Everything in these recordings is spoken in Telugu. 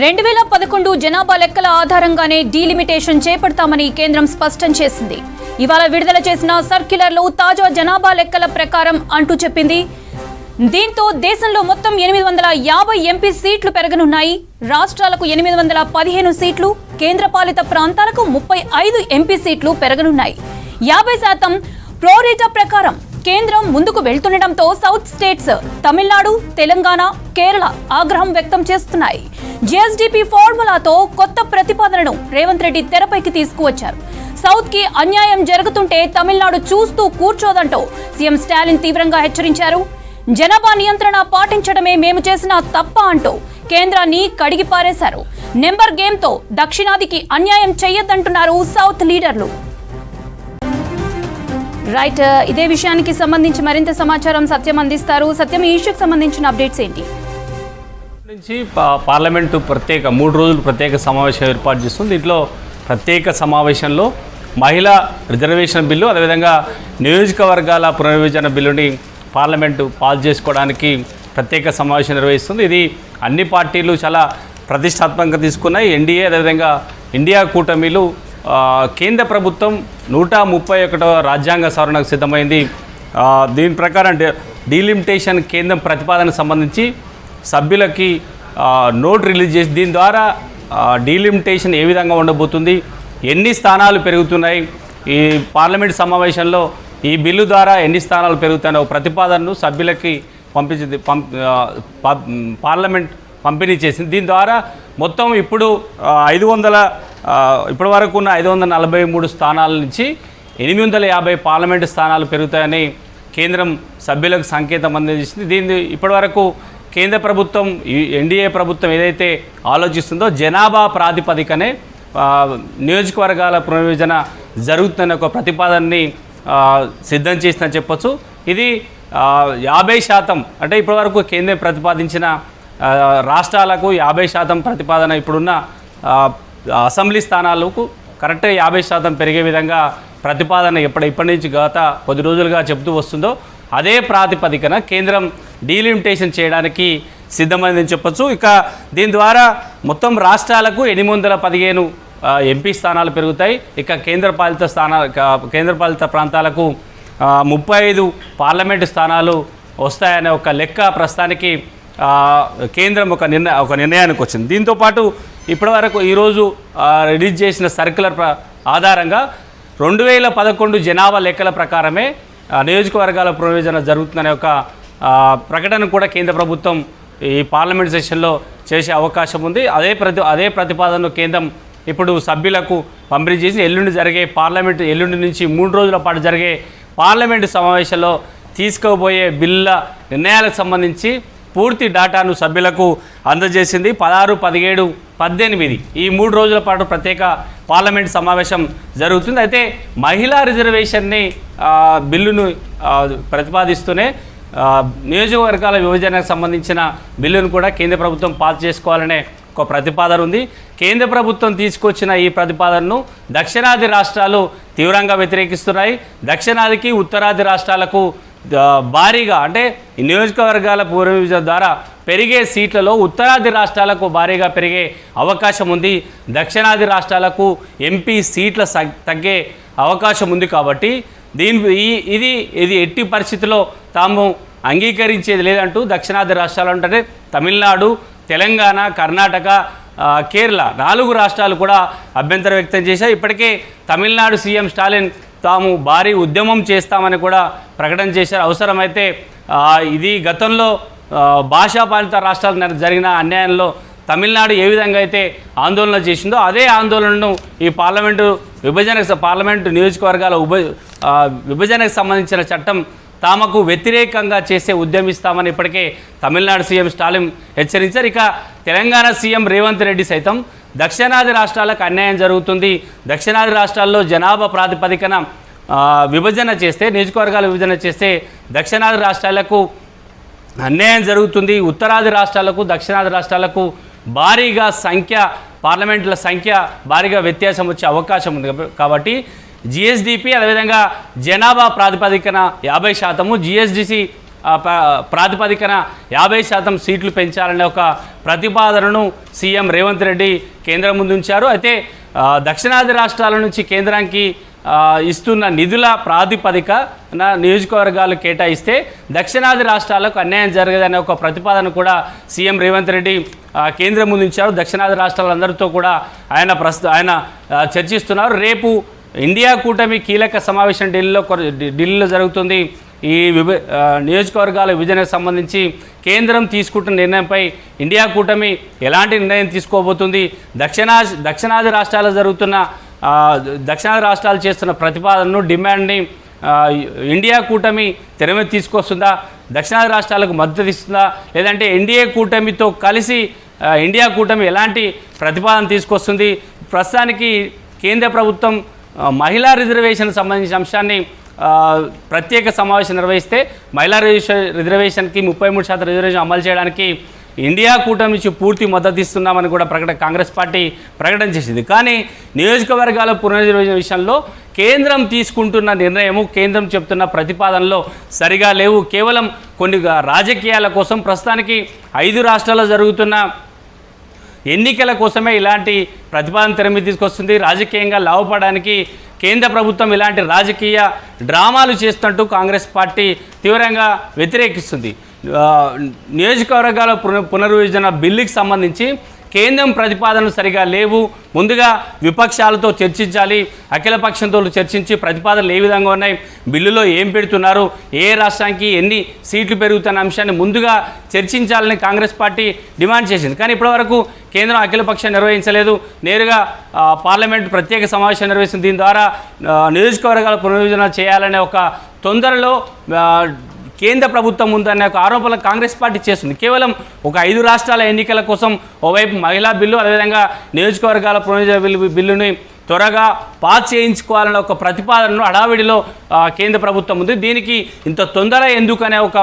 2011 జనాభా లెక్కల ఆధారంగానే డీలిమిటేషన్ చేపడతామని కేంద్రం స్పష్టం చేసింది. ఇవాళ విడుదల చేసిన సర్క్యులర్లో తాజా జనాభా లెక్కల ప్రకారం అంటూ చెప్పింది. దీంతో దేశంలో మొత్తం 850 ఎంపీ సీట్లు పెరగనున్నాయి. రాష్ట్రాలకు 815 సీట్లు, కేంద్రపాలిత ప్రాంతాలకు 35 ఎంపీ సీట్లు పెరగనున్నాయి. 50% ప్రోరేటా ప్రకారం కేంద్రం ముందుకు వెళ్తుండటంతో సౌత్ స్టేట్స్ తమిళనాడు, తెలంగాణ, కేరళ ఆగ్రహం వ్యక్తం చేస్తున్నాయి. జీఎస్డీపీ ఫార్ములాతో కొత్త ప్రతిపాదనను రేవంత్ రెడ్డి తెరపైకి తీసుకువచ్చారు. సౌత్ కి అన్యాయం జరుగుతుంటే తమిళనాడు చూస్తూ కూర్చోదంటూ సీఎం స్టాలిన్ తీవ్రంగా హెచ్చరించారు. జనాభా నియంత్రణ పాటించడమే మేము చేసిన తప్ప అంటూ కేంద్రాన్ని కడిగి పారేశారు. నెంబర్ గేమ్తో దక్షిణాదికి అన్యాయం చెయ్యొద్దంటున్నారు సౌత్ లీడర్లు. రైట్, ఇదే విషయానికి సంబంధించి మరింత సమాచారం సత్యం అందిస్తారు. సత్యం, ఈ ఇష్యూకి సంబంధించిన అప్డేట్స్ ఏంటి? నుంచి పార్లమెంటు ప్రత్యేక 3 రోజులు ప్రత్యేక సమావేశం ఏర్పాటు చేస్తుంది. దీంట్లో ప్రత్యేక సమావేశంలో మహిళా రిజర్వేషన్ బిల్లు, అదేవిధంగా నియోజకవర్గాల పునర్విభజన బిల్లుని పార్లమెంటు పాస్ చేసుకోవడానికి ప్రత్యేక సమావేశం నిర్వహిస్తుంది. ఇది అన్ని పార్టీలు చాలా ప్రతిష్టాత్మకంగా తీసుకున్నాయి. ఎన్డీఏ, అదేవిధంగా ఇండియా కూటమిలు కేంద్ర ప్రభుత్వం 131వ రాజ్యాంగ సవరణకు సిద్ధమైంది. దీని ప్రకారం డీలిమిటేషన్ కేంద్రం ప్రతిపాదనకు సంబంధించి సభ్యులకి నోట్ రిలీజ్ చేసి దీని ద్వారా డీలిమిటేషన్ ఏ విధంగా ఉండబోతుంది, ఎన్ని స్థానాలు పెరుగుతున్నాయి, ఈ పార్లమెంట్ సమావేశంలో ఈ బిల్లు ద్వారా ఎన్ని స్థానాలు పెరుగుతాయో ప్రతిపాదనను సభ్యులకి పంపించింది. పార్లమెంట్ పంపిణీ చేసింది. దీని ద్వారా మొత్తం ఇప్పుడు ఇప్పటి వరకు ఉన్న 543 స్థానాల నుంచి 850 పార్లమెంటు స్థానాలు పెరుగుతాయని కేంద్రం సభ్యులకు సంకేతం అందించింది. దీన్ని ఇప్పటివరకు కేంద్ర ప్రభుత్వం, ఎన్డీఏ ప్రభుత్వం ఏదైతే ఆలోచిస్తుందో జనాభా ప్రాతిపదికనే నియోజకవర్గాల పునర్విభజన జరుగుతున్న ఒక ప్రతిపాదనని సిద్ధం చేసిందని చెప్పొచ్చు. ఇది 50%, అంటే ఇప్పటివరకు కేంద్రం ప్రతిపాదించిన రాష్ట్రాలకు 50% ప్రతిపాదన ఇప్పుడున్న అసెంబ్లీ స్థానాలకు కరెక్ట్గా 50% పెరిగే విధంగా ప్రతిపాదన ఇప్పటి నుంచి గత కొద్ది రోజులుగా చెబుతూ వస్తుందో అదే ప్రాతిపదికన కేంద్రం డీలిమిటేషన్ చేయడానికి సిద్ధమైందని చెప్పొచ్చు. ఇక దీని ద్వారా మొత్తం రాష్ట్రాలకు 815 ఎంపీ స్థానాలు పెరుగుతాయి. ఇక కేంద్రపాలిత ప్రాంతాలకు 35 పార్లమెంటు స్థానాలు వస్తాయనే ఒక లెక్క ప్రస్తుతానికి కేంద్రం ఒక నిర్ణయానికి వచ్చింది. దీంతోపాటు ఇప్పటివరకు ఈరోజు రిలీజ్ చేసిన సర్క్యులర్ ఆధారంగా 2011 జనాభా లెక్కల ప్రకారమే నియోజకవర్గాల పునర్విభజన జరుగుతుందనే ఒక ప్రకటన కూడా కేంద్ర ప్రభుత్వం ఈ పార్లమెంట్ సెషన్లో చేసే అవకాశం ఉంది. అదే ప్రతిపాదనను కేంద్రం ఇప్పుడు సభ్యులకు పంపిణీ చేసి ఎల్లుండి నుంచి 3 రోజుల పాటు జరిగే పార్లమెంటు సమావేశంలో తీసుకోబోయే బిల్లుల నిర్ణయాలకు సంబంధించి పూర్తి డేటాను సభ్యులకు అందజేసింది. 16, 17, 18 ఈ 3 రోజుల పాటు ప్రత్యేక పార్లమెంట్ సమావేశం జరుగుతుంది. అయితే మహిళా రిజర్వేషన్ని బిల్లును ప్రతిపాదిస్తూనే నియోజకవర్గాల విభజనకు సంబంధించిన బిల్లును కూడా కేంద్ర ప్రభుత్వం పాస్ చేసుకోవాలనే ఒక ప్రతిపాదన ఉంది. కేంద్ర ప్రభుత్వం తీసుకొచ్చిన ఈ ప్రతిపాదనను దక్షిణాది రాష్ట్రాలు తీవ్రంగా వ్యతిరేకిస్తున్నాయి. దక్షిణాదికి, ఉత్తరాది రాష్ట్రాలకు భారీగా, అంటే నియోజకవర్గాల పునర్విభజన ద్వారా పెరిగే సీట్లలో ఉత్తరాది రాష్ట్రాలకు భారీగా పెరిగే అవకాశం ఉంది. దక్షిణాది రాష్ట్రాలకు ఎంపీ సీట్ల తగ్గే అవకాశం ఉంది. కాబట్టి ఇది ఎట్టి పరిస్థితిలో తాము అంగీకరించేది లేదంటూ దక్షిణాది రాష్ట్రాలు అంటే తమిళనాడు, తెలంగాణ, కర్ణాటక, కేరళ 4 రాష్ట్రాలు కూడా అభ్యంతరం వ్యక్తం చేశాయి. ఇప్పటికే తమిళనాడు సీఎం స్టాలిన్ తాము భారీ ఉద్యమం చేస్తామని కూడా ప్రకటన చేశారు. అవసరమైతే ఇది గతంలో భాషాపాలిత రాష్ట్రాలకు జరిగిన అన్యాయంలో తమిళనాడు ఏ విధంగా అయితే ఆందోళన చేసిందో అదే ఆందోళనను ఈ పార్లమెంటు నియోజకవర్గాల విభజనకు సంబంధించిన చట్టం తామకు వ్యతిరేకంగా ఉద్యమిస్తామని ఇప్పటికే తమిళనాడు సీఎం స్టాలిన్ హెచ్చరించారు. ఇక తెలంగాణ సీఎం రేవంత్ రెడ్డి సైతం దక్షిణాది రాష్ట్రాలకు అన్యాయం జరుగుతుంది, దక్షిణాది రాష్ట్రాల్లో జనాభా ప్రాతిపదికన నియోజకవర్గాల విభజన చేస్తే దక్షిణాది రాష్ట్రాలకు అన్యాయం జరుగుతుంది, ఉత్తరాది రాష్ట్రాలకు, దక్షిణాది రాష్ట్రాలకు భారీగా పార్లమెంట్ల సంఖ్య భారీగా వ్యత్యాసం వచ్చే అవకాశం ఉంది. కాబట్టి జీఎస్డీపీ, అదేవిధంగా జనాభా ప్రాతిపదికన 50%, జీఎస్డీసీ ప్రాతిపదికన 50% సీట్లు పెంచాలనే ఒక ప్రతిపాదనను సీఎం రేవంత్ రెడ్డి కేంద్రం ముందు ఉంచారు. అయితే దక్షిణాది రాష్ట్రాల నుంచి కేంద్రానికి ఇస్తున్న నిధుల ప్రాతిపదికన నియోజకవర్గాలు కేటాయిస్తే దక్షిణాది రాష్ట్రాలకు అన్యాయం జరగదనే ఒక ప్రతిపాదన కూడా సీఎం రేవంత్ రెడ్డి కేంద్రం ముందు ఉంచారు. దక్షిణాది రాష్ట్రాలందరితో కూడా ఆయన చర్చిస్తున్నారు. రేపు ఇండియా కూటమి కీలక సమావేశం ఢిల్లీలో జరుగుతుంది. ఈ నియోజకవర్గాల విభజనకు సంబంధించి కేంద్రం తీసుకుంటున్న నిర్ణయంపై ఇండియా కూటమి ఎలాంటి నిర్ణయం తీసుకోబోతుంది, దక్షిణాది రాష్ట్రాలు చేస్తున్న ప్రతిపాదనను డిమాండ్ని ఇండియా కూటమి తెర మీద తీసుకొస్తుందా, దక్షిణాది రాష్ట్రాలకు మద్దతు ఇస్తుందా, లేదంటే ఎన్డీఏ కూటమితో కలిసి ఇండియా కూటమి ఎలాంటి ప్రతిపాదన తీసుకొస్తుంది? ప్రస్తుతానికి కేంద్ర ప్రభుత్వం మహిళా రిజర్వేషన్ సంబంధించిన అంశాన్ని ప్రత్యేక సమావేశం నిర్వహిస్తే మహిళా రిజర్వేషన్కి 33% రిజర్వేషన్ అమలు చేయడానికి ఇండియా కూటమి నుంచి పూర్తి మద్దతు ఇస్తున్నామని కూడా కాంగ్రెస్ పార్టీ ప్రకటన చేసింది. కానీ నియోజకవర్గాల పునర్నిర్వచన విషయంలో కేంద్రం తీసుకుంటున్న నిర్ణయము, కేంద్రం చెప్తున్న ప్రతిపాదనలో సరిగా లేవు. కేవలం కొన్ని రాజకీయాల కోసం ప్రస్తుతానికి 5 రాష్ట్రాల్లో జరుగుతున్న ఎన్నికల కోసమే ఇలాంటి ప్రతిపాదన తెర మీద తీసుకొస్తుంది. రాజకీయంగా లాభపడడానికి కేంద్ర ప్రభుత్వం ఇలాంటి రాజకీయ డ్రామాలు చేస్తున్నట్టు కాంగ్రెస్ పార్టీ తీవ్రంగా వ్యతిరేకిస్తుంది. నియోజకవర్గాల పునర్విభజన బిల్లుకి సంబంధించి కేంద్రం ప్రతిపాదనలు సరిగా లేవు. ముందుగా విపక్షాలతో చర్చించాలి, అఖిలపక్షంతో చర్చించి ప్రతిపాదనలు ఏ విధంగా ఉన్నాయి, బిల్లులో ఏం పెడుతున్నారు, ఏ రాష్ట్రానికి ఎన్ని సీట్లు పెరుగుతున్న అంశాన్ని ముందుగా చర్చించాలని కాంగ్రెస్ పార్టీ డిమాండ్ చేసింది. కానీ ఇప్పటివరకు కేంద్రం అఖిలపక్షం నిర్వహించలేదు, నేరుగా పార్లమెంట్ ప్రత్యేక సమావేశం నిర్వహిస్తుంది. దీని ద్వారా నియోజకవర్గాల పునర్విభజన చేయాలనే ఒక తొందరలో కేంద్ర ప్రభుత్వం ఉందనే ఒక ఆరోపణలు కాంగ్రెస్ పార్టీ చేస్తుంది. కేవలం ఒక 5 రాష్ట్రాల ఎన్నికల కోసం ఓవైపు మహిళా బిల్లు, అదేవిధంగా నియోజకవర్గాల పునర్విభజన బిల్లుని త్వరగా పాస్ చేయించుకోవాలనే ఒక ప్రతిపాదనను హడావిడిలో కేంద్ర ప్రభుత్వం ఉంది. దీనికి ఇంత తొందర ఎందుకనే ఒక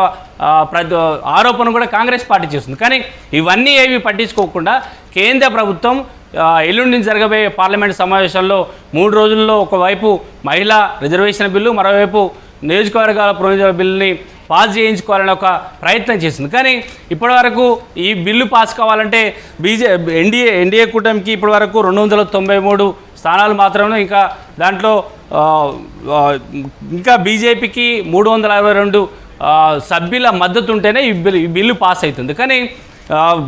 ఆరోపణ కూడా కాంగ్రెస్ పార్టీ చేస్తుంది. కానీ ఇవన్నీ ఏవి పట్టించుకోకుండా కేంద్ర ప్రభుత్వం ఎల్లుండి నుంచి జరగబోయే పార్లమెంట్ సమావేశంలో 3 రోజుల్లో ఒకవైపు మహిళా రిజర్వేషన్ బిల్లు, మరోవైపు నియోజకవర్గాల పునర్విభజన బిల్లుని పాస్ చేయించుకోవాలని ఒక ప్రయత్నం చేసింది. కానీ ఇప్పటివరకు ఈ బిల్లు పాస్ కావాలంటే ఎన్డీఏ కూటమికి ఇప్పటివరకు 293 స్థానాలు మాత్రమే, ఇంకా దాంట్లో ఇంకా బీజేపీకి 362 సభ్యుల మద్దతు ఉంటేనే ఈ బిల్లు పాస్ అవుతుంది. కానీ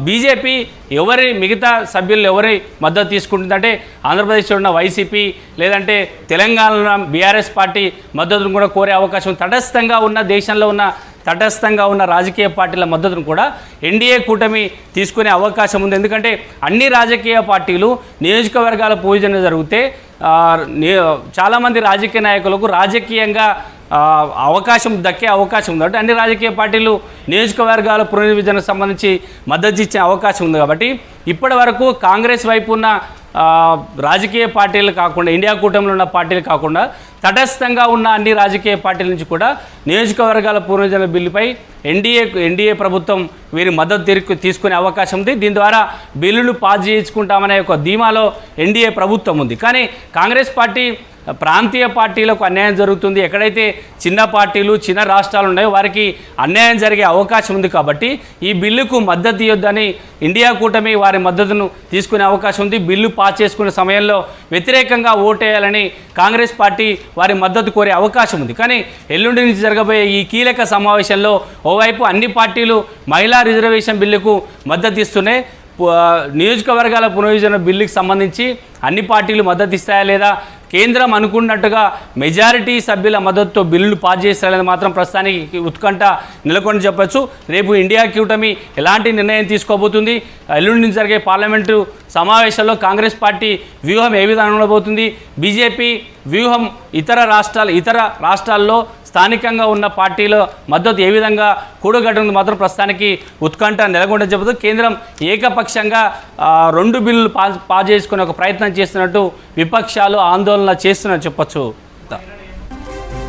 బీజేపీ మిగతా సభ్యులు ఎవరి మద్దతు తీసుకుంటుందంటే ఆంధ్రప్రదేశ్లో ఉన్న వైసీపీ, లేదంటే తెలంగాణలో బీఆర్ఎస్ పార్టీ మద్దతును కూడా కోరే అవకాశం, దేశంలో ఉన్న తటస్థంగా ఉన్న రాజకీయ పార్టీల మద్దతును కూడా ఎన్డీఏ కూటమి తీసుకునే అవకాశం ఉంది. ఎందుకంటే అన్ని రాజకీయ పార్టీలు నియోజకవర్గాల పూజన జరిగితే చాలామంది రాజకీయ నాయకులకు రాజకీయంగా దక్కే అవకాశం ఉంది. అంటే అన్ని రాజకీయ పార్టీలు నియోజకవర్గాల పునర్విభజనకు సంబంధించి మద్దతు ఇచ్చే అవకాశం ఉంది. కాబట్టి ఇప్పటి వరకు కాంగ్రెస్ వైపు ఉన్న రాజకీయ పార్టీలు కాకుండా, ఇండియా కూటమిలో ఉన్న పార్టీలు కాకుండా తటస్థంగా ఉన్న అన్ని రాజకీయ పార్టీల నుంచి కూడా నియోజకవర్గాల పునర్విభజన బిల్లుపై ఎన్డీఏ ప్రభుత్వం వీరి మద్దతు తీసుకునే అవకాశం ఉంది. దీని ద్వారా బిల్లును పాస్ చేయించుకుంటామనే ఒక ధీమాలో ఎన్డీఏ ప్రభుత్వం ఉంది. కానీ కాంగ్రెస్ పార్టీ ప్రాంతీయ పార్టీలకు అన్యాయం జరుగుతుంది, ఎక్కడైతే చిన్న పార్టీలు, చిన్న రాష్ట్రాలు ఉన్నాయో వారికి అన్యాయం జరిగే అవకాశం ఉంది. కాబట్టి ఈ బిల్లుకు మద్దతు ఇవ్వద్దని ఇండియా కూటమి వారి మద్దతును తీసుకునే అవకాశం ఉంది. బిల్లు పాస్ చేసుకునే సమయంలో వ్యతిరేకంగా ఓటేయాలని కాంగ్రెస్ పార్టీ వారి మద్దతు కోరే అవకాశం ఉంది. కానీ ఎల్లుండి నుంచి జరగబోయే ఈ కీలక సమావేశంలో ఓవైపు అన్ని పార్టీలు మహిళా రిజర్వేషన్ బిల్లుకు మద్దతు ఇస్తున్నాయి. నియోజకవర్గాల పునర్విభజన బిల్లుకి సంబంధించి అన్ని పార్టీలు మద్దతు ఇస్తాయా లేదా, కేంద్రం అనుకున్నట్టుగా మెజారిటీ సభ్యుల మద్దతుతో బిల్లులు పాస్ చేస్తారనేది మాత్రం ప్రస్తుతానికి ఉత్కంఠ నెలకొని చెప్పొచ్చు. రేపు ఇండియా కూటమి ఎలాంటి నిర్ణయం తీసుకోబోతుంది, ఎల్లుండి నుంచి జరిగే పార్లమెంటు సమావేశాల్లో కాంగ్రెస్ పార్టీ వ్యూహం ఏ విధంగా ఉండబోతుంది, బీజేపీ వ్యూహం ఇతర రాష్ట్రాల్లో స్థానికంగా ఉన్న పార్టీల మద్దతు ఏ విధంగా కూడగట్టుకుంది మాత్రం ప్రస్తుతానికి ఉత్కంఠ నెలకొండ చెబుతూ కేంద్రం ఏకపక్షంగా 2 బిల్లులు పాస్ చేసుకునే ఒక ప్రయత్నం చేస్తున్నట్టు విపక్షాలు ఆందోళన చేస్తున్నట్టు చెప్పొచ్చు.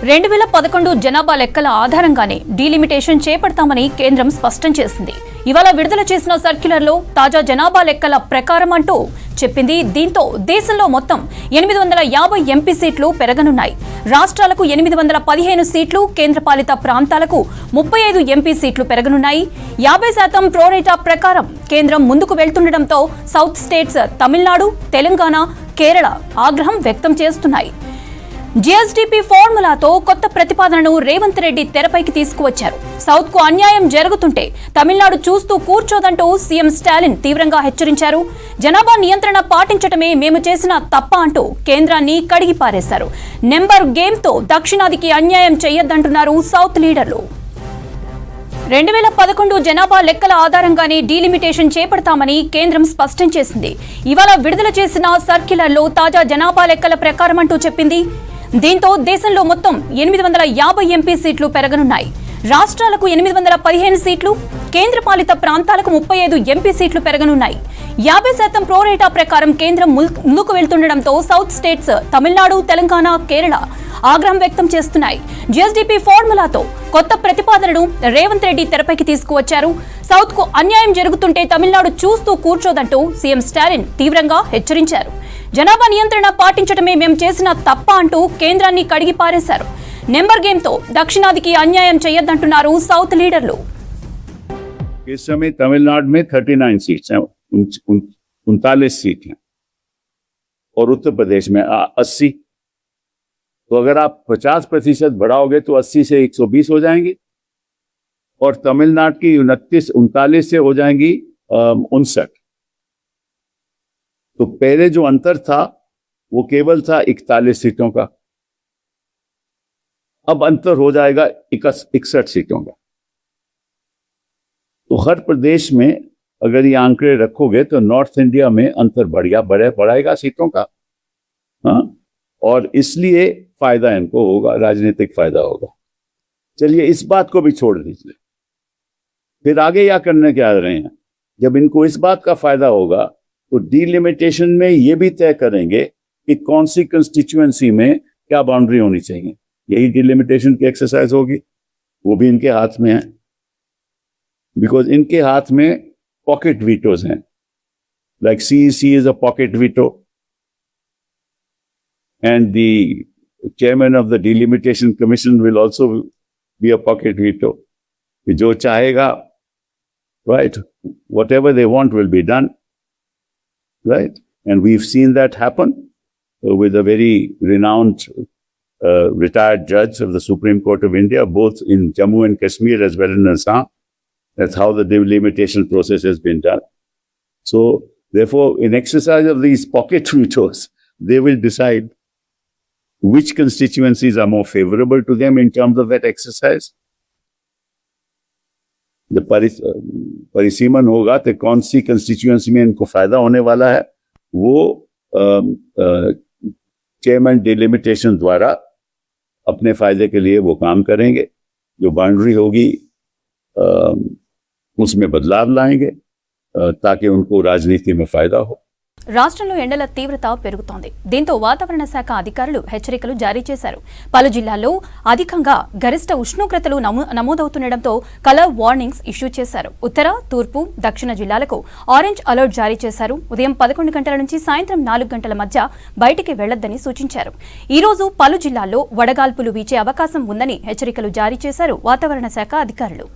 2011 జనాభా లెక్కల ఆధారంగానే డీలిమిటేషన్ చేపడతామని కేంద్రం స్పష్టం చేసింది. ఇవాళ విడుదల చేసిన సర్క్యులర్లో తాజా జనాభా లెక్కల ప్రకారం అంటూ చెప్పింది. దీంతో దేశంలో మొత్తం 850 ఎంపీ సీట్లు పెరగనున్నాయి. రాష్ట్రాలకు 815 సీట్లు, కేంద్రపాలిత ప్రాంతాలకు 35 ఎంపీ సీట్లు పెరగనున్నాయి. 50% ప్రోరేటా ప్రకారం కేంద్రం ముందుకు వెళ్తుండటంతో సౌత్ స్టేట్స్ తమిళనాడు, తెలంగాణ, కేరళ ఆగ్రహం వ్యక్తం చేస్తున్నాయి. జీఎస్డీపీ ఫార్ములాతో కొత్త ప్రతిపాదనను రేవంత్ రెడ్డి తెరపైకి తీసుకువచ్చారు. సౌత్ కు అన్యాయం జరుగుతుంటే తమిళనాడు చూస్తూ కూర్చోదంటూ సీఎం స్టాలిన్ తీవ్రంగా హెచ్చరించారు. జనాభా నియంత్రణ పాటించటమే మేము చేసిన తప్ప అంటూ కేంద్రాన్ని కడిగి పారేశారు. నెంబర్ గేమ్తో దక్షిణాదికి అన్యాయం చేయొద్దంటున్నారు సౌత్ లీడర్లు. 2011 జనాభా లెక్కల ఆధారంగానే డీలిమిటేషన్ చేపడతామని కేంద్రం స్పష్టం చేసింది. ఇవాళ విడుదల చేసిన సర్క్యులర్లో తాజా జనాభా లెక్కల ప్రకారం అంటూ చెప్పింది. దీంతో దేశంలో మొత్తం 850 ఎంపీ సీట్లు పెరగనున్నాయి. రాష్ట్రాలకు 815 సీట్లు, కేంద్రపాలిత ప్రాంతాలకు 35 ఎంపీ సీట్లు పెరగనున్నాయి. 50% ప్రోరేటా ప్రకారం కేంద్రం ముందుకు వెళ్తుండటంతో సౌత్ స్టేట్స్ తమిళనాడు, తెలంగాణ, కేరళ ఆగ్రహం వ్యక్తం చేస్తున్నాయి. జీఎస్డీపీ ఫార్ములాతో కొత్త ప్రతిపాదనను రేవంత్ రెడ్డి తెరపైకి తీసుకువచ్చారు. సౌత్ కు అన్యాయం జరుగుతుంటే తమిళనాడు చూస్తూ కూర్చోదంటూ సీఎం స్టాలిన్ తీవ్రంగా హెచ్చరించారు. జనాభా నియంత్రణ పాటించడమే మేము చేసిన తప్ప అంటూ కేంద్రాన్ని కడిగి పారేశారు. నెంబర్ గేమ్తో దక్షిణాదికి అన్యాయం చేయొద్దంటున్నారు సౌత్ లీడర్లు. इस समय तमिलनाडु में 39 सीट्स हैं, 39 सीट हैं और उत्तर प्रदेश में 80। तो अगर आप 50% बढ़ाओगे तो 80 से 120 हो जाएंगी और तमिलनाडु की 39 से हो जाएंगी 59। तो पहले जो अंतर था वो केवल था 41 सीटों का, अब अंतर हो जाएगा 61 सीटों का। तो हर प्रदेश में अगर ये आंकड़े रखोगे तो नॉर्थ इंडिया में अंतर बढ़ाएगा सीटों का। हाँ, और इसलिए फायदा इनको होगा, राजनीतिक फायदा होगा। चलिए इस बात को भी छोड़ दीजिए, फिर आगे क्या करने क्या रहे हैं। जब इनको इस बात का फायदा होगा तो डीलिमिटेशन में ये भी तय करेंगे कि कौन सी कंस्टिट्यूएंसी में क्या बाउंड्री होनी चाहिए। यही डीलिमिटेशन की एक्सरसाइज होगी, वो भी इनके हाथ में है, बिकॉज इनके हाथ में पॉकेट वीटोज हैं, like CEC is a pocket veto and the chairman of the delimitation commission will also be a pocket veto. जो चाहेगा, right, whatever they want will be done, right, and we've seen that happen with a very renowned retired judge of the Supreme Court of India, both in Jammu and Kashmir as well as in Assam. That's how the delimitation process has been done. So, therefore, in exercise of these pocket vetoes, they will decide which constituencies are more favorable to them in terms of that exercise. The परिसीमन होगा तो कौन सी कंस्टिट्यूएंसी में इनको फायदा होने वाला है, वो चेयरमैन डिलिमिटेशन द्वारा अपने फायदे के लिए वो काम करेंगे. जो बाउंड्री होगी उसमें बदलाव लाएंगे ताकि उनको राजनीति में फायदा हो. రాష్ట్రంలో ఎండల తీవ్రత పెరుగుతోంది. దీంతో వాతావరణ శాఖ అధికారులు హెచ్చరికలు జారీ చేశారు. పలు జిల్లాల్లో అధికంగా గరిష్ట ఉష్ణోగ్రతలు నమోదవుతుండటంతో కలర్ వార్నింగ్స్ ఇష్యూ చేశారు. ఉత్తర, తూర్పు, దక్షిణ జిల్లాలకు ఆరెంజ్ అలర్ట్ జారీ చేశారు. ఉదయం 11 గంటల నుంచి సాయంత్రం 4 గంటల మధ్య బయటికి వెళ్లొద్దని సూచించారు. ఈ రోజు పలు జిల్లాల్లో వడగాల్పులు వీచే అవకాశం ఉందని హెచ్చరికలు జారీ చేశారు వాతావరణ శాఖ అధికారులు.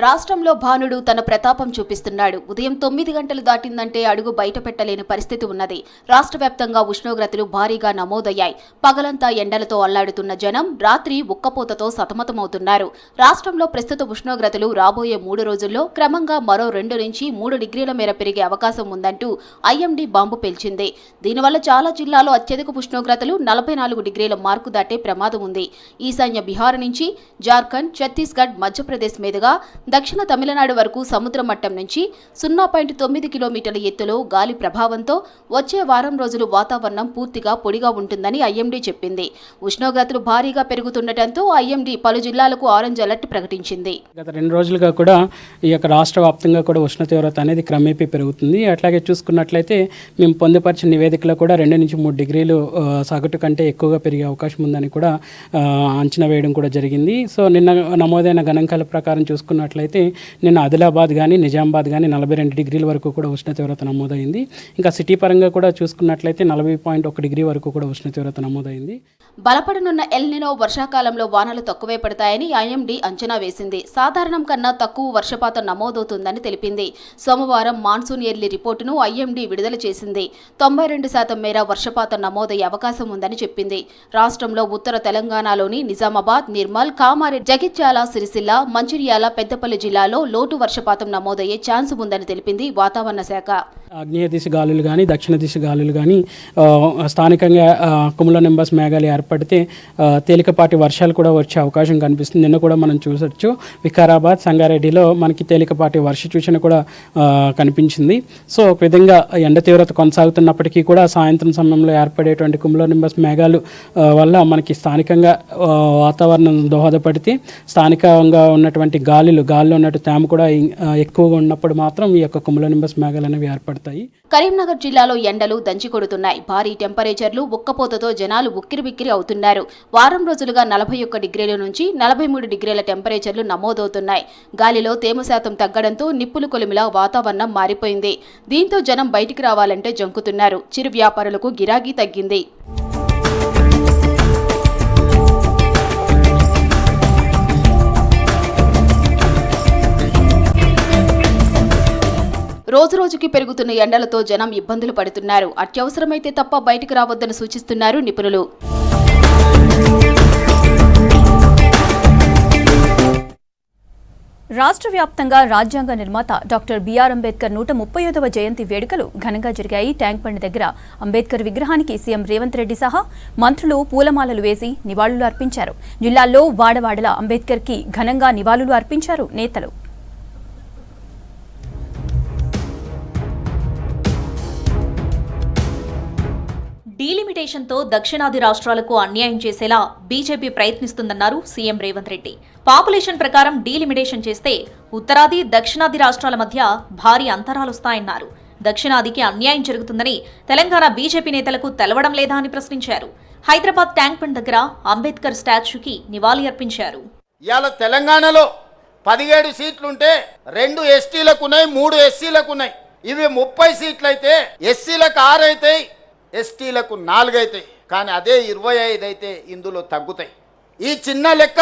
రాష్ట్రంలో భానుడు తన ప్రతాపం చూపిస్తున్నాడు. ఉదయం 9 గంటలు దాటిందంటే అడుగు బయట పెట్టలేని పరిస్థితి ఉన్నది. రాష్ట్ర వ్యాప్తంగా ఉష్ణోగ్రతలు భారీగా నమోదయ్యాయి. పగలంతా ఎండలతో అల్లాడుతున్న జనం రాత్రి ఉక్కపోతతో సతమతమవుతున్నారు. రాష్ట్రంలో ప్రస్తుత ఉష్ణోగ్రతలు రాబోయే 3 రోజుల్లో క్రమంగా మరో 2 నుంచి 3 డిగ్రీల మేర పెరిగే అవకాశం ఉందంటూ ఐఎండీ బాంబు పేల్చింది. దీనివల్ల చాలా జిల్లాల్లో అత్యధిక ఉష్ణోగ్రతలు 44 డిగ్రీల మార్కు దాటే ప్రమాదం ఉంది. ఈశాన్య బీహార్ నుంచి జార్ఖండ్, ఛత్తీస్గఢ్, మధ్యప్రదేశ్ మీదుగా దక్షిణ తమిళనాడు వరకు సముద్ర మట్టం నుంచి 0.9 కిలోమీటర్ల ఎత్తులో గాలి ప్రభావంతో వచ్చే వారం రోజులు వాతావరణం పూర్తిగా పొడిగా ఉంటుందని ఐఎండీ చెప్పింది. ఉష్ణోగ్రతలు భారీగా పెరుగుతుండటంతో ఐఎండీ పలు జిల్లాలకు ఆరెంజ్ అలర్ట్ ప్రకటించింది. గత 2 రోజులుగా కూడా ఈ యొక్క రాష్ట్ర వ్యాప్తంగా కూడా ఉష్ణ తీవ్రత అనేది క్రమేపీ పెరుగుతుంది. అట్లాగే చూసుకున్నట్లయితే మేము పొందుపరిచిన నివేదికలో కూడా 2 నుంచి 3 డిగ్రీలు సగటు కంటే ఎక్కువగా పెరిగే అవకాశం ఉందని కూడా అంచనా వేయడం కూడా జరిగింది. సో నిన్న నమోదైన గణాంకాల ప్రకారం చూసుకున్నట్లయితే నిన్న ఆదిలాబాద్ కానీ నిజామాబాద్ కానీ 42 డిగ్రీల వరకు కూడా ఉష్ణ తీవ్రత నమోదైంది. ఇంకా సిటీ పరంగా కూడా చూసుకున్నట్లయితే 40.1 డిగ్రీ వరకు కూడా ఉష్ణ తీవ్రత నమోదైంది. బలపడనున్న ఎల్ నినో వర్షాకాలంలో వానలు తక్కువే పడతాయని ఐఎండీ అంచనా వేసింది. సాధారణం కన్నా తక్కువ వర్షపాతం నమోదవుతుందని తెలిపింది. సోమవారం మాన్సూన్ ఎర్లీ రిపోర్టును ఐఎండీ విడుదల చేసింది. 92% మేర వర్షపాతం నమోదయ్యే అవకాశం ఉందని చెప్పింది. రాష్ట్రంలో ఉత్తర తెలంగాణలోని నిజామాబాద్, నిర్మల్, కామారెడ్డి, జగిత్యాల, సిరిసిల్ల, మంచిర్యాల, పెద్దపల్లి జిల్లాలో లోటు వర్షపాతం నమోదయ్యే ఛాన్స్ ఉందని తెలిపింది వాతావరణ శాఖ. ఆగ్నేయ దిశ గాలులు కానీ దక్షిణ దిశ గాలులు కానీ స్థానికంగా కుములోనింబస్ మేఘాలు ఏర్పడితే తేలికపాటి వర్షాలు కూడా వచ్చే అవకాశం కనిపిస్తుంది. నిన్న కూడా మనం చూసొచ్చు వికారాబాద్, సంగారెడ్డిలో మనకి తేలికపాటి వర్ష సూచన కూడా కనిపించింది. సో ఒక విధంగా ఎండ తీవ్రత కొనసాగుతున్నప్పటికీ కూడా సాయంత్రం సమయంలో ఏర్పడేటువంటి కుములోనింబస్ మేఘాలు వల్ల మనకి స్థానికంగా వాతావరణం దోహదపడితే స్థానికంగా ఉన్నటువంటి గాలిలో ఉన్నట్టు తేమ కూడా ఎక్కువగా ఉన్నప్పుడు మాత్రం ఈ యొక్క కుములోనింబస్ మేఘాలు అనేవి ఏర్పడతాయి. కరీంనగర్ జిల్లాలో ఎండలు దంచి కొడుతున్నాయి. భారీ టెంపరేచర్లు, ఉక్కపోతతో జనాలు ఉక్కిరిబిక్కిరి అవుతున్నారు. వారం రోజులుగా 41 డిగ్రీల నుంచి 43 డిగ్రీల టెంపరేచర్లు నమోదవుతున్నాయి. గాలిలో తేమ శాతం తగ్గడంతో నిప్పులు కొలిమిలా వాతావరణం మారిపోయింది. దీంతో జనం బయటికి రావాలంటే జంకుతున్నారు. చిరు వ్యాపారులకు గిరాకీ తగ్గింది. రోజురోజుకి పెరుగుతున్న ఎండలతో జనం ఇబ్బందులు పడుతున్నారు. అత్యవసరమైతే తప్ప బయటకు రావద్దని సూచిస్తున్నారు నిపుణులు. రాష్ట్ర వ్యాప్తంగా రాజ్యాంగ నిర్మాత డాక్టర్ బిఆర్ అంబేద్కర్ 135వ జయంతి వేడుకలు ఘనంగా జరిగాయి. ట్యాంక్ బండ్ దగ్గర అంబేద్కర్ విగ్రహానికి సీఎం రేవంత్ రెడ్డి సహా మంత్రులు పూలమాలలు వేసి నివాళులు అర్పించారు. జిల్లాల్లో వాడవాడల అంబేద్కర్కి ఘనంగా నివాళులు అర్పించారు నేతలు. డీలిమిటేషన్తో దక్షిణాది రాష్ట్రాలకు అన్యాయం చేసేలా బీజేపీ ప్రయత్నిస్తుందన్నారు సీఎం రేవంత్ రెడ్డి. పాపులేషన్ ప్రకారం డీలిమిటేషన్ చేస్తే ఉత్తరాది, దక్షిణాది రాష్ట్రాల మధ్య భారీ అంతరాలొస్తాయన్నారు. దక్షిణాదికి అన్యాయం జరుగుతుందని తెలంగాణ బీజేపీ నేతలకు తెలవడం లేదా అని ప్రశ్నించారు. హైదరాబాద్ ట్యాంక్ బండ్ దగ్గర అంబేద్కర్ స్టాచ్యూకి నివాళి అర్పించారు. ఇవాళ తెలంగాణలో 17 సీట్లుంటే 2 ఎస్టీలకున్నాయి, 3 ఎస్సీలకున్నాయి. ఇవి 30 సీట్లయితే ఎస్సీలకు 6 అవుతాయి, ఎస్టీలకు 4 అవుతాయి. కానీ అదే 25 అయితే ఇందులో తగ్గుతాయి. ఈ చిన్న లెక్క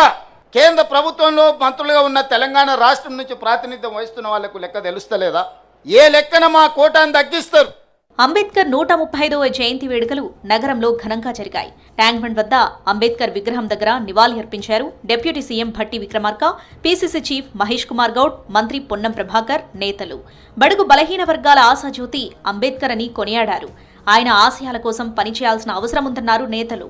కేంద్ర ప్రభుత్వంలో మంత్రులుగా ఉన్న తెలంగాణ రాష్ట్రం నుంచి ప్రాతినిధ్యం వహిస్తున్న వాళ్లకు లెక్క తెలుస్తలేదా? ఏ లెక్కన మా కోటాను తగ్గిస్తారు? అంబేద్కర్ 135వ జయంతి వేడుకలు నగరంలో ఘనంగా జరిగాయి. ట్యాంక్ బండ్ వద్ద అంబేద్కర్ విగ్రహం దగ్గర నివాళి అర్పించారు deputy CM Bhatti Vikramarka, PCC chief Mahesh Kumar Goud, మంత్రి పొన్నం ప్రభాకర్, నేతలు. బడుగు బలహీన వర్గాల ఆశాజ్యోతి అంబేద్కర్ అని కొనియాడారు. ఆయన ఆశయాల కోసం పనిచేయాల్సిన అవసరం ఉందన్నారు నేతలు.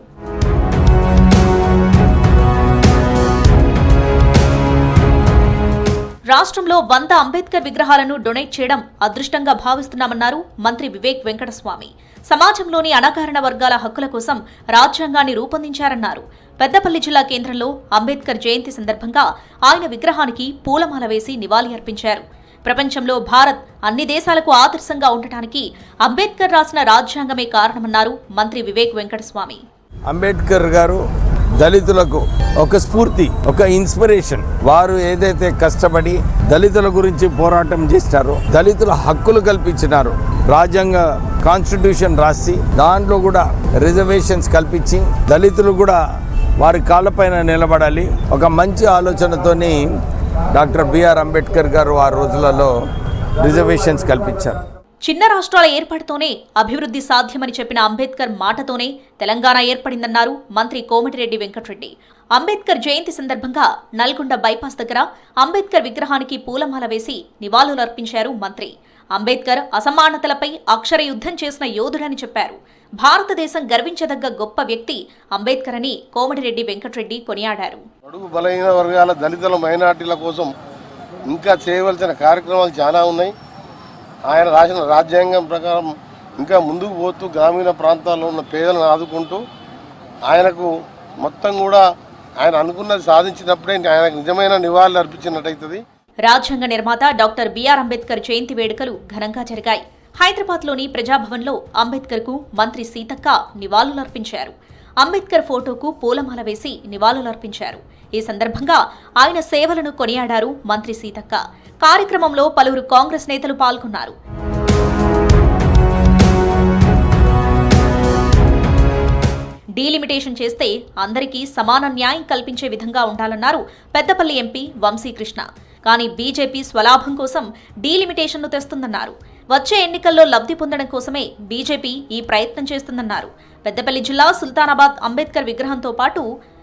రాష్ట్రంలో 100 అంబేద్కర్ విగ్రహాలను డొనేట్ చేయడం అదృష్టంగా భావిస్తున్నామన్నారు మంత్రి వివేక్ వెంకటస్వామి. సమాజంలోని అణగారిన వర్గాల హక్కుల కోసం రాజ్యాంగాన్ని రూపొందించారన్నారు. పెద్దపల్లి జిల్లా కేంద్రంలో అంబేద్కర్ జయంతి సందర్భంగా ఆయన విగ్రహానికి పూలమాల వేసి నివాళి అర్పించారు. ప్రపంచంలో భారత్ అన్ని దేశాలకు ఆదర్శంగా ఉండటానికి అంబేద్కర్ రాసిన రాజ్యాంగమే కారణమన్నారు మంత్రి వివేక్ వెంకటస్వామి. అంబేద్కర్ గారు దళితులకు ఒక స్ఫూర్తి, ఒక ఇన్స్పిరేషన్. వారు ఏదైతే కష్టపడి దళితుల గురించి పోరాటం చేస్తారో, దళితుల హక్కులు కల్పించినారు, రాజ్యాంగ కాన్స్టిట్యూషన్ రాసి దాంట్లో కూడా రిజర్వేషన్స్ కల్పించి దళితులు కూడా వారి కాళ్ళపైన నిలబడాలి. ఒక మంచి ఆలోచనతోని డాక్టర్ బిఆర్ అంబేద్కర్ గారు ఆ రోజులలో రిజర్వేషన్స్ కల్పించారు. చిన్న రాష్ట్రాల ఏర్పాటుతోనే అభివృద్ధి సాధ్యమని చెప్పిన అంబేద్కర్ మాటతోనే తెలంగాణ ఏర్పడిందన్నారు మంత్రి కోమటిరెడ్డి వెంకటరెడ్డి. అంబేద్కర్ జయంతి సందర్భంగా నల్గొండ బైపాస్ దగ్గర అంబేద్కర్ విగ్రహానికి పూలమాల వేసి నివాళులు అర్పించారు మంత్రి. అంబేద్కర్ అసమానతలపై అక్షర యుద్ధం చేసిన యోధుడని చెప్పారు. భారతదేశం గర్వించదగ్గ గొప్ప వ్యక్తి అంబేద్కర్ అని కోమటిరెడ్డి వెంకటరెడ్డి కొనియాడారు. బడుగు బలహీన వర్గాల దళితుల మైనార్టీల కోసం ఇంకా చేయవలసిన కార్యక్రమాలు చాలా ఉన్నాయి. ఆయన రాసిన రాజ్యాంగం ప్రకారం ఇంకా ముందుకు పోతూ గ్రామీణ ప్రాంతాల్లో ఉన్న పేదలను ఆదుకుంటూ ఆయనకు మొత్తం కూడా ఆయన అనుకున్నది సాధించినప్పుడే ఆయనకు నిజమైన నివాళులు అర్పించినట్టయితుంది. రాజ్యాంగ నిర్మాత డాక్టర్ బిఆర్ అంబేద్కర్ జయంతి వేడుకలు ఘనంగా జరిగాయి. హైదరాబాద్లోని ప్రజాభవన్లో అంబేద్కర్కు మంత్రి సీతక్క నివాళులర్పించారు. అంబేద్కర్ ఫోటోకు పూలమాల వేసి నివాళులర్పించారు. ఈ సందర్భంగా ఆయన సేవలను కొనియాడారు మంత్రి సీతక్క. కార్యక్రమంలో పలువురు కాంగ్రెస్ నేతలు పాల్గొన్నారు. డీలిమిటేషన్ చేస్తే అందరికీ సమాన న్యాయం కల్పించే విధంగా ఉండాలన్నారు పెద్దపల్లి ఎంపీ వంశీకృష్ణ. కానీ బీజేపీ స్వలాభం కోసం డీలిమిటేషన్ను తెస్తుందన్నారు. వచ్చే ఎన్నికల్లో లబ్ధి పొందడం కోసమే బీజేపీ ఈ ప్రయత్నం చేస్తుందన్నారు. పెద్దపల్లి జిల్లా సుల్తానాబాద్ అంబేద్కర్ విగ్రహంతో పాటు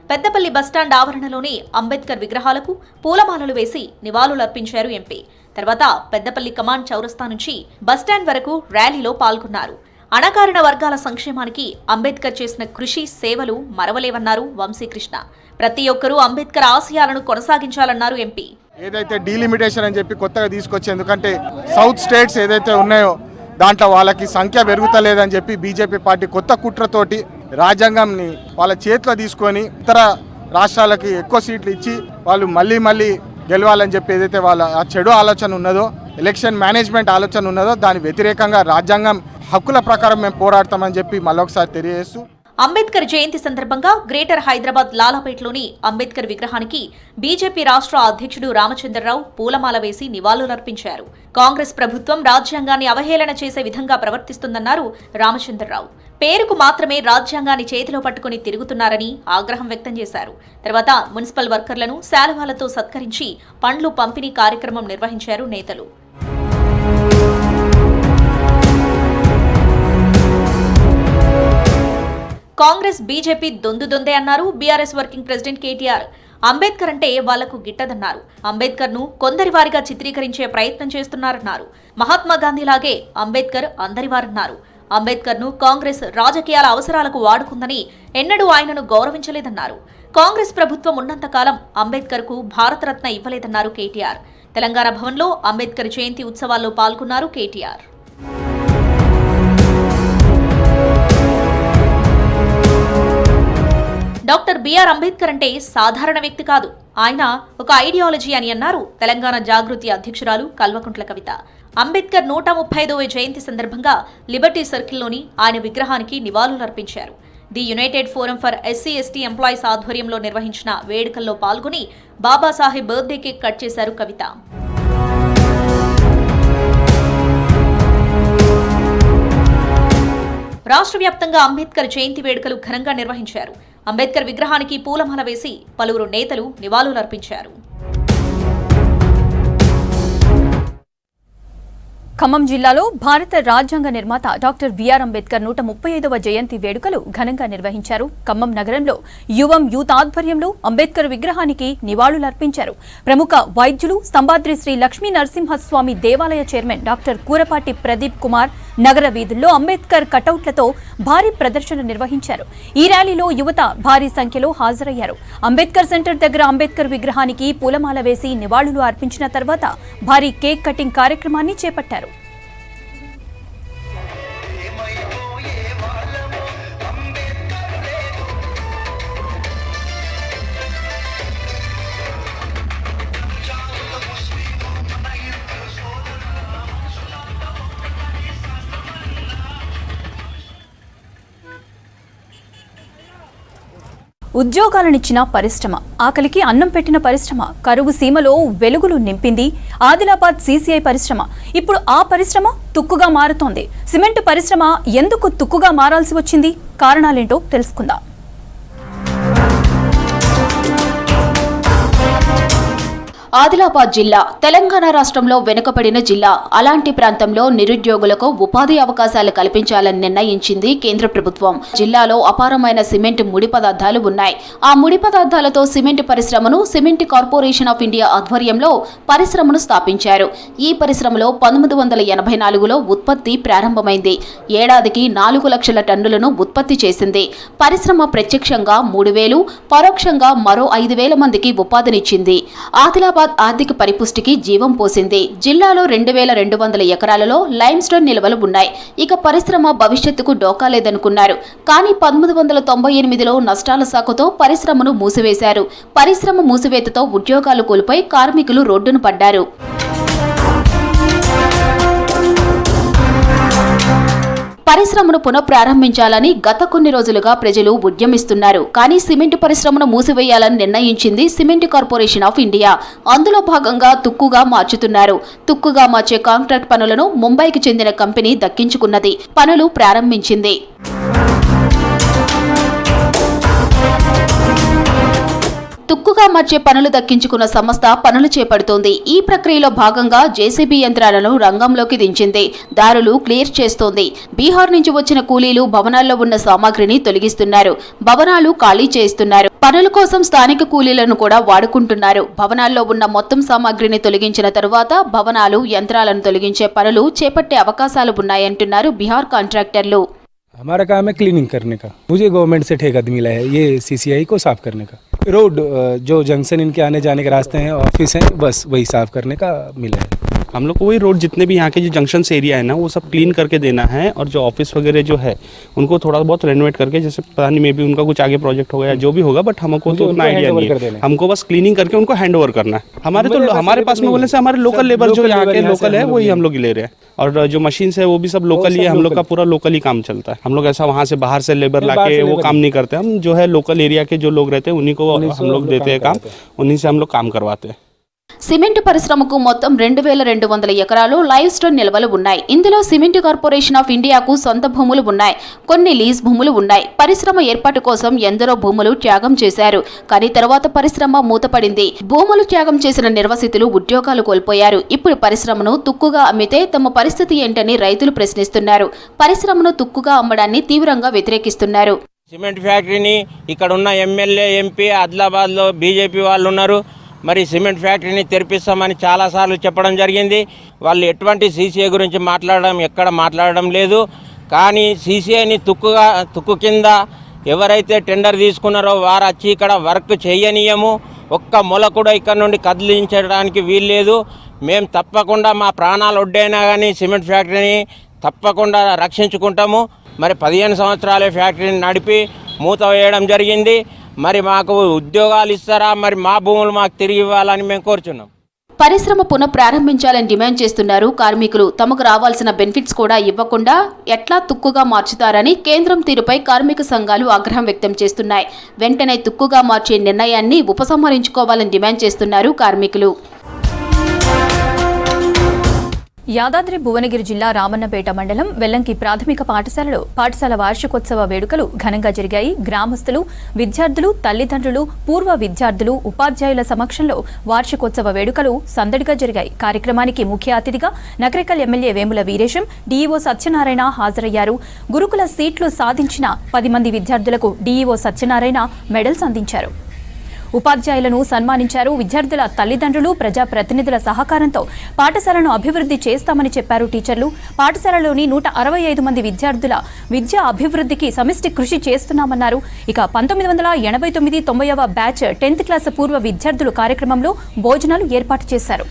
పెద్దపల్లి బస్టాండ్ ఆవరణలోని అంబేద్కర్ విగ్రహాలకు పూలమాలలు వేసి నివాళులర్పించారు ఎంపీ. తర్వాత పెద్దపల్లి కమాండ్ చౌరస్తా నుంచి బస్టాండ్ వరకు ర్యాలీలో పాల్గొన్నారు. అణగారిన వర్గాల సంక్షేమానికి అంబేద్కర్ చేసిన కృషి సేవలు మరవలేవన్నారు వంశీకృష్ణ. ప్రతి ఒక్కరూ అంబేద్కర్ ఆశయాలను కొనసాగించాలన్నారు ఎంపీ. ఏదైతే డీలిమిటేషన్ అని చెప్పి కొత్తగా తీసుకొచ్చి, ఎందుకంటే సౌత్ స్టేట్స్ ఏదైతే ఉన్నాయో దాంట్లో వాళ్ళకి సంఖ్య పెరుగుతలేదని చెప్పి బీజేపీ పార్టీ కొత్త కుట్రతోటి రాజ్యాంగంని వాళ్ళ చేతిలో తీసుకొని ఇతర రాష్ట్రాలకి ఎక్కువ సీట్లు ఇచ్చి వాళ్ళు మళ్ళీ గెలవాలని చెప్పి ఏదైతే వాళ్ళ ఆ చెడు ఆలోచన ఉన్నదో, ఎలక్షన్ మేనేజ్మెంట్ ఆలోచన ఉన్నదో దాని వ్యతిరేకంగా రాజ్యాంగం హక్కుల ప్రకారం మేము పోరాడతామని చెప్పి మళ్ళొకసారి తెలియజేస్తూ, అంబేద్కర్ జయంతి సందర్భంగా గ్రేటర్ హైదరాబాద్ లాలాపేట్లోని అంబేద్కర్ విగ్రహానికి బీజేపీ రాష్ట్ర అధ్యక్షుడు రామచంద్రరావు పూలమాల వేసి నివాళులర్పించారు. కాంగ్రెస్ ప్రభుత్వం రాజ్యాంగాన్ని అవహేళన చేసే విధంగా ప్రవర్తిస్తుందన్నారు రామచంద్రరావు. పేరుకు మాత్రమే రాజ్యాంగాన్ని చేతిలో పట్టుకుని తిరుగుతున్నారని ఆగ్రహం వ్యక్తం చేశారు. తర్వాత మున్సిపల్ వర్కర్లను శాలువాలతో సత్కరించి పండ్లు పంపిణీ కార్యక్రమం నిర్వహించారు నేతలు. కాంగ్రెస్ బీజేపీ దొందే అన్నారు BRS working president KTR. Ambedkar అంటే వాళ్లకు గిట్టదన్నారు. అంబేద్కర్ ను కొందరి వారిగా చిత్రీకరించే ప్రయత్నం చేస్తున్నారన్నారు. మహాత్మా గాంధీలాగే అంబేద్కర్ అందరివారన్నారు. అంబేద్కర్ ను కాంగ్రెస్ రాజకీయాల అవసరాలకు వాడుకుందని ఎన్నడూ ఆయనను గౌరవించలేదన్నారు. కాంగ్రెస్ ప్రభుత్వం ఉన్నంతకాలం అంబేద్కర్ కు భారతరత్న ఇవ్వలేదన్నారు కేటీఆర్. తెలంగాణ భవన్లో అంబేద్కర్ జయంతి ఉత్సవాల్లో పాల్గొన్నారు కేటీఆర్. డాక్టర్ బిఆర్ అంబేద్కర్ అంటే సాధారణ వ్యక్తి కాదు, ఆయన ఒక ఐడియాలజీ అని అన్నారు తెలంగాణ జాగృతి అధ్యక్షురాలు కల్వకుంట్ల కవిత. అంబేద్కర్ 135వ జయంతి సందర్భంగా లిబర్టీ సర్కిల్లోని ఆయన విగ్రహానికి నివాళులర్పించారు. The United forum for SC ST employees ఆధ్వర్యంలో నిర్వహించిన వేడుకల్లో పాల్గొని బాబాసాహెబ్ బర్త్డే కేక్ కట్ చేశారు కవిత. రాష్ట్ర వ్యాప్తంగా అంబేద్కర్ జయంతి వేడుకలు ఘనంగా నిర్వహించారు. అంబేద్కర్ విగ్రహానికి పూలమాల వేసి పలువురు నేతలు నివాళులర్పించారు. ఖమ్మం జిల్లాలో భారత రాజ్యాంగ నిర్మాత డాక్టర్ బిఆర్ అంబేద్కర్ 135వ జయంతి వేడుకలు ఘనంగా నిర్వహించారు. ఖమ్మం నగరంలో యువం యూత్ ఆధ్వర్యంలో అంబేద్కర్ విగ్రహానికి నివాళులర్పించారు. ప్రముఖ వైద్యులు స్తంభాద్రి శ్రీ లక్ష్మీ నరసింహస్వామి దేవాలయ చైర్మన్ డాక్టర్ కూరపాటి ప్రదీప్ కుమార్ నగర వీధుల్లో అంబేద్కర్ కటౌట్లతో భారీ ప్రదర్శన నిర్వహించారు. ఈ ర్యాలీలో యువత భారీ సంఖ్యలో హాజరయ్యారు. అంబేద్కర్ సెంటర్ దగ్గర అంబేద్కర్ విగ్రహానికి పూలమాల వేసి నివాళులు అర్పించిన తర్వాత భారీ కేక్ కటింగ్ కార్యక్రమాన్ని చేపట్టారు. ఉద్యోగాలనిచ్చిన పరిశ్రమ, ఆకలికి అన్నం పెట్టిన పరిశ్రమ, కరువు సీమలో వెలుగులు నింపింది ఆదిలాబాద్ సీసీఐ పరిశ్రమ. ఇప్పుడు ఆ పరిశ్రమ తుక్కుగా మారుతోంది. సిమెంట్ పరిశ్రమ ఎందుకు తుక్కుగా మారాల్సి వచ్చింది? కారణాలేంటో తెలుసుకుందాం. ఆదిలాబాద్ జిల్లా తెలంగాణ రాష్ట్రంలో వెనుకబడిన జిల్లా. అలాంటి ప్రాంతంలో నిరుద్యోగులకు ఉపాధి అవకాశాలు కల్పించాలని నిర్ణయించింది కేంద్ర ప్రభుత్వం. జిల్లాలో అపారమైన సిమెంట్ ముడి పదార్థాలు ఉన్నాయి. ఆ ముడి పదార్థాలతో సిమెంట్ పరిశ్రమను సిమెంట్ కార్పొరేషన్ ఆఫ్ ఇండియా ఆధ్వర్యంలో పరిశ్రమను స్థాపించారు. ఈ పరిశ్రమలో 1984లో ఉత్పత్తి ప్రారంభమైంది. ఏడాదికి 4 లక్షల టన్నులను ఉత్పత్తి చేసింది. పరిశ్రమ ప్రత్యక్షంగా 3,000, పరోక్షంగా మరో 5,000 మందికి ఉపాధినిచ్చింది. ఆదిలాబాద్ వికారాబాద్ ఆర్థిక పరిపుష్టికి జీవం పోసింది. జిల్లాలో 2200 ఎకరాలలో లైమ్స్టోన్ నిల్వలు ఉన్నాయి. ఇక పరిశ్రమ భవిష్యత్తుకు డోకా లేదనుకున్నారు. కానీ 1998లో నష్టాల సాకుతో పరిశ్రమను మూసివేశారు. పరిశ్రమ మూసివేతతో ఉద్యోగాలు కోల్పోయి కార్మికులు రోడ్డున పడ్డారు. పరిశ్రమను పునఃప్రారంభించాలని గత కొన్ని రోజులుగా ప్రజలు ఉద్యమిస్తున్నారు. కానీ సిమెంట్ పరిశ్రమను మూసివేయాలని నిర్ణయించింది సిమెంట్ కార్పొరేషన్ ఆఫ్ ఇండియా. అందులో భాగంగా తుక్కుగా మార్చుతున్నారు. తుక్కుగా మార్చే కాంట్రాక్ట్ పనులను ముంబైకి చెందిన కంపెనీ దక్కించుకున్నది. పనులు ప్రారంభించింది. తుక్కుగా మార్చే పనులు దక్కించుకున్న సంస్థ పనులు చేపడుతోంది. ఈ ప్రక్రియలో భాగంగా జేసీబీ యంత్రాలను రంగంలోకి దించింది. దారులు క్లియర్ చేస్తోంది. బీహార్ నుంచి వచ్చిన కూలీలు భవనాల్లో ఉన్న సామాగ్రిని తొలగిస్తున్నారు. భవనాలు ఖాళీ చేస్తున్నారు. పనుల కోసం స్థానిక కూలీలను కూడా వాడుకుంటున్నారు. భవనాల్లో ఉన్న మొత్తం సామాగ్రిని తొలగించిన తరువాత భవనాలు, యంత్రాలను తొలగించే పనులు చేపట్టే అవకాశాలు ఉన్నాయంటున్నారు బీహార్ కాంట్రాక్టర్లు. हमारा काम है क्लीनिंग करने का. मुझे गवर्नमेंट से ठेका मिला है ये सीसीआई को साफ करने का. रोड जो जंक्शन इनके आने जाने के रास्ते हैं, ऑफिस हैं, बस वही साफ करने का मिला है. हम लोग को वही रोड जितने भी यहाँ के जो जंक्शन एरिया है ना वो सब क्लीन करके देना है. और जो ऑफिस वगैरह जो है उनको थोड़ा बहुत रेनोवेट करके, जैसे पता नहीं मे भी उनका कुछ आगे प्रोजेक्ट होगा या जो भी होगा, बट हमको तो उतना आइडिया नहीं है. हमको बस क्लीनिंग करके उनको हैंड ओवर करना है. हमारे पास में बोलने से हमारे लोकल लेबर जो यहाँ के लोकल है वही हम लोग ले रहे हैं. और जो मशीन है वो भी सब लोकल ही है. हम लोग का पूरा लोकल ही काम चलता है. हम लोग ऐसा वहाँ से बाहर से लेबर लाके वो काम नहीं करते. हम जो है लोकल एरिया के जो लोग रहते हैं उन्हीं को हम लोग देते हैं काम. उन्हीं से हम लोग काम करवाते हैं. సిమెంట్ పరిశ్రమకు మొత్తం 2200 ఎకరాలు లైవ్ స్టోన్ నిల్వలు ఉన్నాయి. ఇందులో సిమెంట్ కార్పొరేషన్ ఆఫ్ ఇండియాకు సొంత భూములు ఉన్నాయి. కొన్ని లీజ్ భూములు ఉన్నాయి. పరిశ్రమ ఏర్పాటు కోసం ఎందరో భూములు త్యాగం చేశారు. కానీ తర్వాత పరిశ్రమ మూతపడింది. భూములు త్యాగం చేసిన నిర్వాసితులు ఉద్యోగాలు కోల్పోయారు. ఇప్పుడు పరిశ్రమను తుక్కుగా అమ్మితే తమ పరిస్థితి ఏంటని రైతులు ప్రశ్నిస్తున్నారు. పరిశ్రమను తుక్కుగా అమ్మడాన్ని తీవ్రంగా వ్యతిరేకిస్తున్నారు. సిమెంట్ ఫ్యాక్టరీని ఇక్కడ ఉన్న ఎమ్మెల్యే, ఎంపీ, ఆదిలాబాద్లో బీజేపీ వాళ్ళు ఉన్నారు. మరి సిమెంట్ ఫ్యాక్టరీని తెరిపిస్తామని చాలాసార్లు చెప్పడం జరిగింది. వాళ్ళు ఎటువంటి సీసీఐ గురించి ఎక్కడ మాట్లాడడం లేదు. కానీ సీసీఐని తుక్కు కింద ఎవరైతే టెండర్ తీసుకున్నారో వారు వచ్చి ఇక్కడ వర్క్ చేయనీయము. ఒక్క మొల కూడా ఇక్కడ నుండి కదిలించడానికి వీల్లేదు. మేము తప్పకుండా మా ప్రాణాలు ఒడ్డైనా కానీ సిమెంట్ ఫ్యాక్టరీని తప్పకుండా రక్షించుకుంటాము. మరి 15 సంవత్సరాలే ఫ్యాక్టరీని నడిపి మూత వేయడం జరిగింది. మరి మాకు ఉద్యోగాలు ఇస్తారా, మరి మా భూములు మాకు తిరిగి ఇవ్వాలని మేము కోరుచున్నాం. పరిశ్రమ పునఃప్రారంభించాలని డిమాండ్ చేస్తున్నారు కార్మికులు. తమకు రావాల్సిన బెనిఫిట్స్ కూడా ఇవ్వకుండా ఎట్లా తుక్కుగా మార్చుతారని కేంద్రం తీరుపై కార్మిక సంఘాలు ఆగ్రహం వ్యక్తం చేస్తున్నాయి. వెంటనే తుక్కుగా మార్చే నిర్ణయాన్ని ఉపసంహరించుకోవాలని డిమాండ్ చేస్తున్నారు కార్మికులు. యాదాద్రి భువనగిరి జిల్లా రామన్నపేట మండలం వెల్లంకి ప్రాథమిక పాఠశాలలో పాఠశాల వార్షికోత్సవ వేడుకలు ఘనంగా జరిగాయి. గ్రామస్తులు, విద్యార్థులు, తల్లిదండ్రులు, పూర్వ విద్యార్థులు, ఉపాధ్యాయుల సమక్షంలో వార్షికోత్సవ వేడుకలు సందడిగా జరిగాయి. కార్యక్రమానికి ముఖ్య అతిథిగా నకరికల్ ఎమ్మెల్యే వేముల వీరేశం, డీఈఓ సత్యనారాయణ హాజరయ్యారు. గురుకుల సీట్లు సాధించిన 10 మంది విద్యార్థులకు డీఈఓ సత్యనారాయణ మెడల్స్ అందించారు. ఉపాధ్యాయులను సన్మానించారు. విద్యార్థుల తల్లిదండ్రులు, ప్రజాప్రతినిధుల సహకారంతో పాఠశాలను అభివృద్ధి చేస్తామని చెప్పారు టీచర్లు. పాఠశాలలోని 165 మంది విద్యార్థుల విద్యా అభివృద్ధికి సమిష్టి కృషి చేస్తున్నామన్నారు. ఇక 1989-90వ బ్యాచ్ 10th క్లాస్ పూర్వ విద్యార్థులు కార్యక్రమంలో భోజనాలు ఏర్పాటు చేశారు.